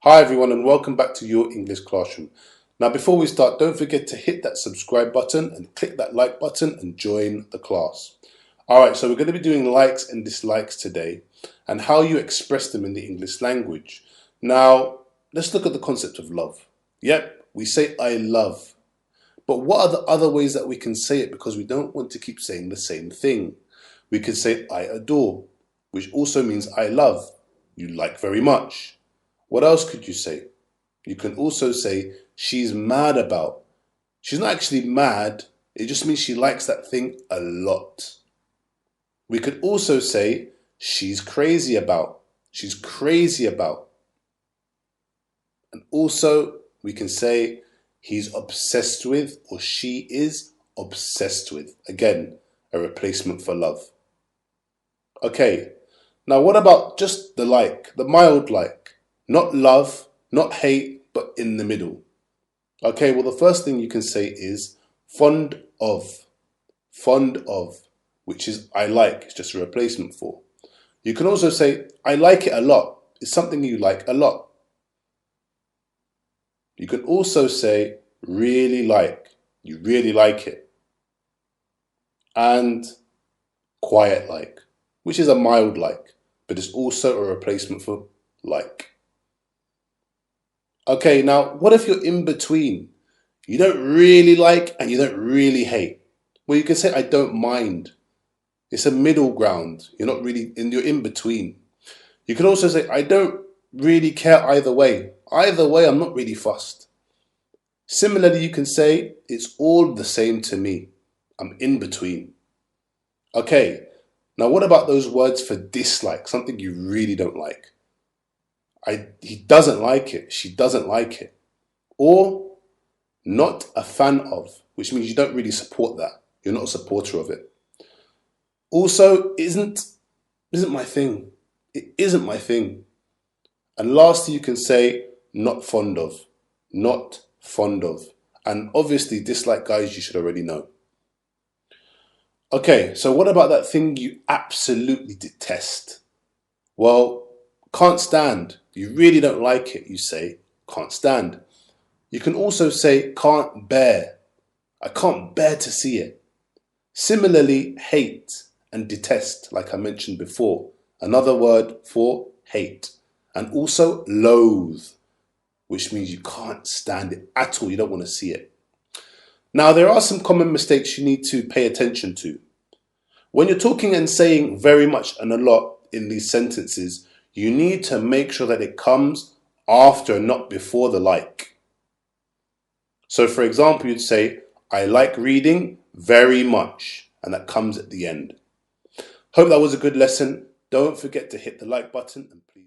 Hi everyone and welcome back to Your English Classroom. Now before we start, don't forget to hit that subscribe button and click that like button and join the class. Alright, so we're going to be doing likes and dislikes today and how you express them in the English language. Now, let's look at the concept of love. Yep, we say I love. But what are the other ways that we can say it, because we don't want to keep saying the same thing? We could say I adore, which also means I love, you like very much. What else could you say? You can also say she's mad about. She's not actually mad, it just means she likes that thing a lot. We could also say she's crazy about. She's crazy about. And also we can say he's obsessed with, or she is obsessed with. Again, a replacement for love. Okay, now what about just the like, the mild like? Not love, not hate, but in the middle. Okay, well the first thing you can say is fond of. Fond of, which is I like, it's just a replacement for. You can also say I like it a lot. It's something you like a lot. You can also say really like. You really like it. And quiet like, which is a mild like, but it's also a replacement for like. Okay, now what if you're in between? You don't really like and you don't really hate. Well, you can say I don't mind. It's a middle ground. You're not really you're in between. You can also say I don't really care either way. Either way, I'm not really fussed. Similarly, you can say it's all the same to me. I'm in between. Okay, now what about those words for dislike, something you really don't like? He doesn't like it, she doesn't like it. Or not a fan of, which means you don't really support that. You're not a supporter of it. Also, isn't my thing. It isn't my thing. And lastly, you can say not fond of. Not fond of. And obviously, dislike, guys, you should already know. Okay, so what about that thing you absolutely detest? Well, can't stand. You really don't like it, you say can't stand. You can also say can't bear. I can't bear to see it. Similarly, hate and detest, like I mentioned before, another word for hate. And also loathe, which means you can't stand it at all, you don't want to see it. Now, there are some common mistakes you need to pay attention to. When you're talking and saying very much and a lot in these sentences, you need to make sure that it comes after and not before the like. So for example, you'd say, I like reading very much, and that comes at the end. Hope that was a good lesson. Don't forget to hit the like button and please